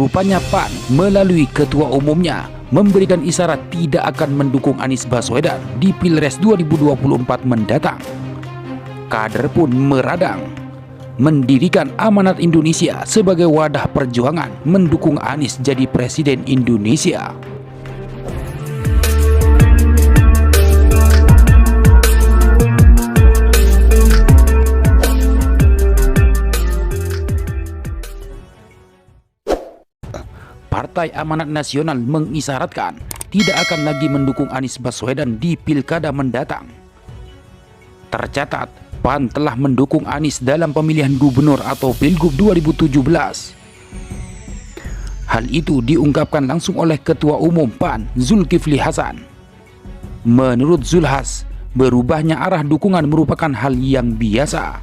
Rupanya PAN melalui ketua umumnya memberikan isyarat tidak akan mendukung Anies Baswedan di Pilpres 2024 mendatang. Kader pun meradang, mendirikan Amanat Indonesia sebagai wadah perjuangan mendukung Anies jadi Presiden Indonesia. Partai Amanat Nasional mengisyaratkan tidak akan lagi mendukung Anies Baswedan di pilkada mendatang. Tercatat, PAN telah mendukung Anies dalam pemilihan gubernur atau Pilgub 2017. Hal itu diungkapkan langsung oleh Ketua Umum PAN, Zulkifli Hasan. Menurut Zulhas, berubahnya arah dukungan merupakan hal yang biasa.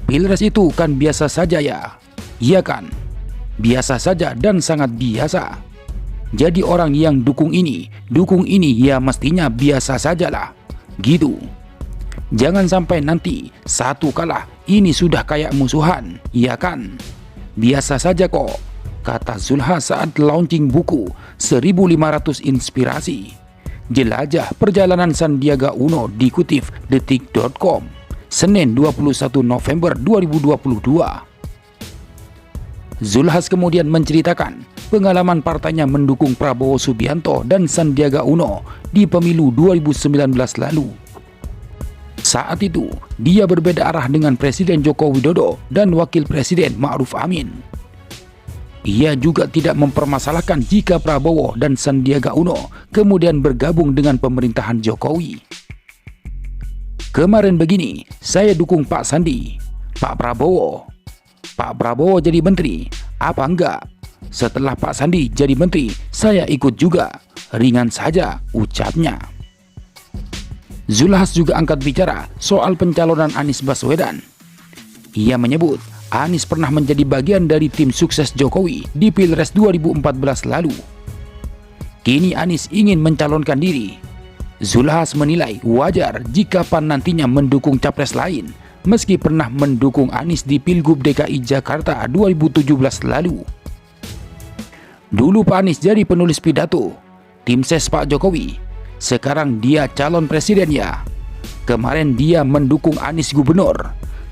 Pilpres itu kan biasa saja ya? Iya kan? Biasa saja dan sangat biasa. Jadi orang yang dukung ini ya mestinya biasa sajalah. Gitu. Jangan sampai nanti satu kalah ini sudah kayak musuhan, ya kan? Biasa saja kok, kata Zulhas saat launching buku 1500 Inspirasi. Jelajah Perjalanan Sandiaga Uno dikutip detik.com, Senin 21 November 2022. Zulhas kemudian menceritakan pengalaman partainya mendukung Prabowo Subianto dan Sandiaga Uno di pemilu 2019 lalu. Saat itu, dia berbeda arah dengan Presiden Joko Widodo dan Wakil Presiden Ma'ruf Amin. Ia juga tidak mempermasalahkan jika Prabowo dan Sandiaga Uno kemudian bergabung dengan pemerintahan Jokowi. Kemarin begini, saya dukung Pak Sandi, Pak Prabowo jadi menteri, apa enggak? Setelah Pak Sandi jadi menteri, saya ikut juga. Ringan saja ucapnya. Zulhas juga angkat bicara soal pencalonan Anies Baswedan. Ia menyebut Anies pernah menjadi bagian dari tim sukses Jokowi di Pilpres 2014 lalu. Kini Anies ingin mencalonkan diri. Zulhas menilai wajar jika PAN nantinya mendukung capres lain, meski pernah mendukung Anies di Pilgub DKI Jakarta 2017 lalu. Dulu Pak Anies jadi penulis pidato, tim ses Pak Jokowi. Sekarang dia calon presiden ya. Kemarin dia mendukung Anies gubernur.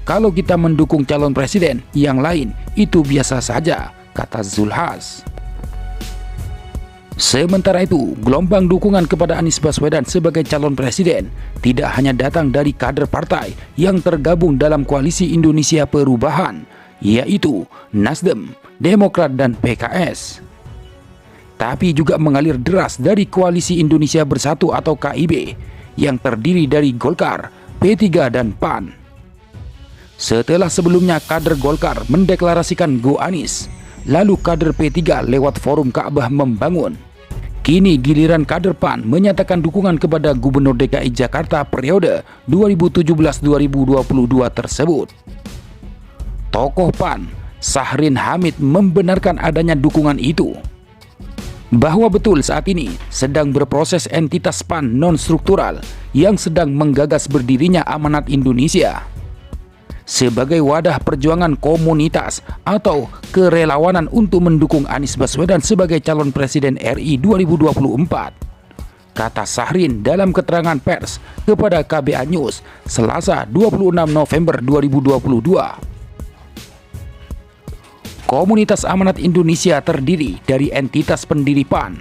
Kalau kita mendukung calon presiden yang lain, itu biasa saja, kata Zulhas. Sementara itu, gelombang dukungan kepada Anies Baswedan sebagai calon presiden tidak hanya datang dari kader partai yang tergabung dalam Koalisi Indonesia Perubahan, yaitu Nasdem, Demokrat, dan PKS. Tapi juga mengalir deras dari Koalisi Indonesia Bersatu atau KIB yang terdiri dari Golkar, P3, dan PAN. Setelah sebelumnya kader Golkar mendeklarasikan Go Anies, lalu kader P3 lewat forum Ka'bah Membangun. Kini giliran kader PAN menyatakan dukungan kepada Gubernur DKI Jakarta periode 2017-2022 tersebut. Tokoh PAN, Syahrin Hamid, membenarkan adanya dukungan itu. Bahwa betul saat ini sedang berproses entitas PAN non-struktural yang sedang menggagas berdirinya Amanat Indonesia sebagai wadah perjuangan komunitas atau kerelawanan untuk mendukung Anies Baswedan sebagai calon presiden RI 2024, kata Syahrin dalam keterangan pers kepada KBA News Selasa 26 November 2022. Komunitas Amanat Indonesia terdiri dari entitas pendiri PAN,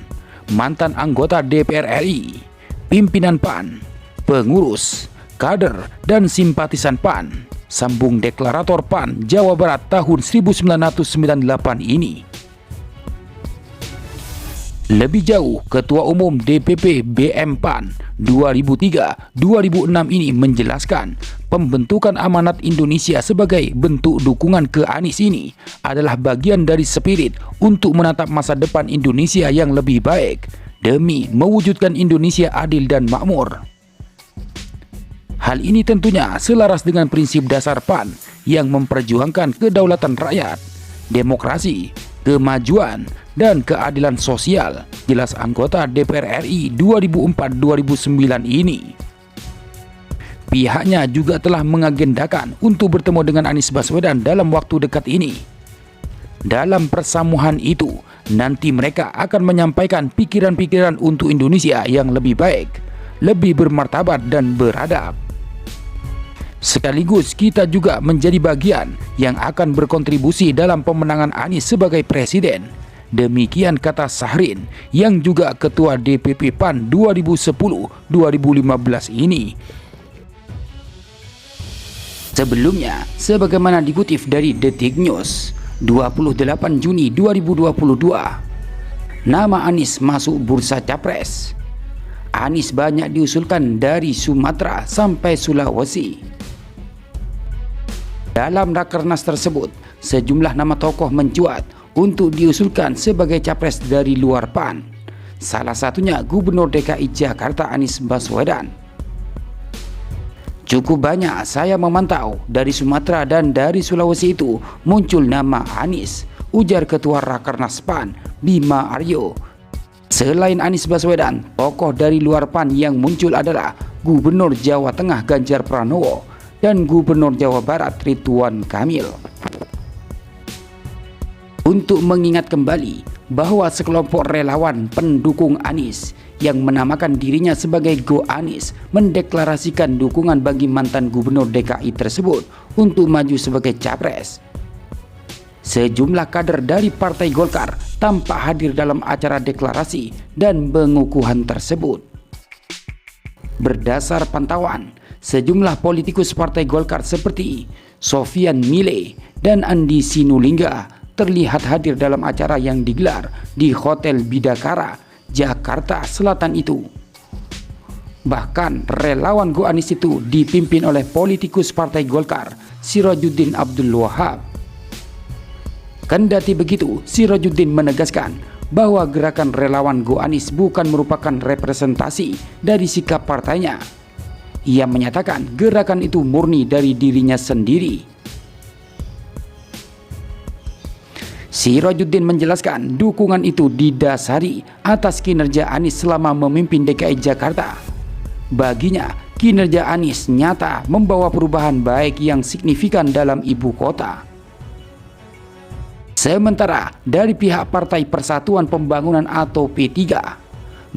mantan anggota DPR RI, pimpinan PAN, pengurus, kader, dan simpatisan PAN, sambung deklarator PAN Jawa Barat tahun 1998 ini. Lebih jauh, Ketua Umum DPP BM PAN 2003-2006 ini menjelaskan pembentukan Amanat Indonesia sebagai bentuk dukungan ke Anies ini adalah bagian dari spirit untuk menatap masa depan Indonesia yang lebih baik demi mewujudkan Indonesia adil dan makmur. Hal ini tentunya selaras dengan prinsip dasar PAN yang memperjuangkan kedaulatan rakyat, demokrasi, kemajuan, dan keadilan sosial, jelas anggota DPR RI 2004-2009 ini. Pihaknya juga telah mengagendakan untuk bertemu dengan Anies Baswedan dalam waktu dekat ini. Dalam persamuhan itu, nanti mereka akan menyampaikan pikiran-pikiran untuk Indonesia yang lebih baik, lebih bermartabat dan beradab. Sekaligus kita juga menjadi bagian yang akan berkontribusi dalam pemenangan Anies sebagai presiden. Demikian kata Syahrin yang juga ketua DPP PAN 2010-2015 ini. Sebelumnya, sebagaimana dikutip dari Detik News, 28 Juni 2022, nama Anies masuk bursa capres. Anies banyak diusulkan dari Sumatera sampai Sulawesi. Dalam rakernas tersebut, sejumlah nama tokoh mencuat untuk diusulkan sebagai capres dari luar PAN. Salah satunya Gubernur DKI Jakarta Anies Baswedan. Cukup banyak saya memantau dari Sumatera dan dari Sulawesi itu muncul nama Anies, ujar Ketua Rakernas PAN Bima Aryo. Selain Anies Baswedan, tokoh dari luar PAN yang muncul adalah Gubernur Jawa Tengah Ganjar Pranowo dan Gubernur Jawa Barat Ridwan Kamil. Untuk mengingat kembali bahwa sekelompok relawan pendukung Anies yang menamakan dirinya sebagai Go Anies mendeklarasikan dukungan bagi mantan Gubernur DKI tersebut untuk maju sebagai capres. Sejumlah kader dari Partai Golkar tampak hadir dalam acara deklarasi dan pengukuhan tersebut. Berdasar pantauan, sejumlah politikus Partai Golkar seperti Sofyan Mile dan Andi Sinulinga terlihat hadir dalam acara yang digelar di Hotel Bidakara, Jakarta Selatan itu. Bahkan relawan Go Anies itu dipimpin oleh politikus Partai Golkar Sirajuddin Abdul Wahab. Kendati begitu, Sirajuddin menegaskan bahwa gerakan relawan Go Anies bukan merupakan representasi dari sikap partainya. Ia menyatakan gerakan itu murni dari dirinya sendiri. Sirajuddin menjelaskan dukungan itu didasari atas kinerja Anies selama memimpin DKI Jakarta. Baginya, kinerja Anies nyata membawa perubahan baik yang signifikan dalam ibu kota. Sementara dari pihak Partai Persatuan Pembangunan atau P3,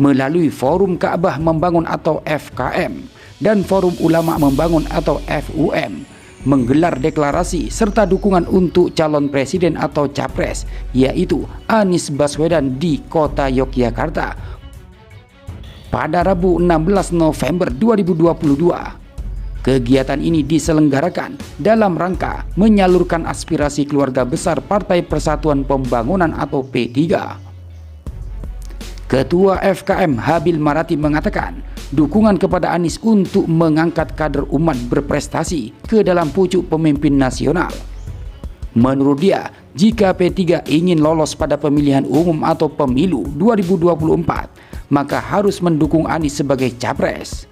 melalui Forum Ka'bah Membangun atau FKM, dan Forum Ulama Membangun atau FUM menggelar deklarasi serta dukungan untuk calon presiden atau capres, yaitu Anies Baswedan di kota Yogyakarta pada Rabu 16 November 2022. Kegiatan ini diselenggarakan dalam rangka menyalurkan aspirasi keluarga besar Partai Persatuan Pembangunan atau P3. Ketua FKM Habil Marati mengatakan dukungan kepada Anies untuk mengangkat kader umat berprestasi ke dalam pucuk pemimpin nasional. Menurut dia, jika P3 ingin lolos pada pemilihan umum atau pemilu 2024, maka harus mendukung Anies sebagai capres.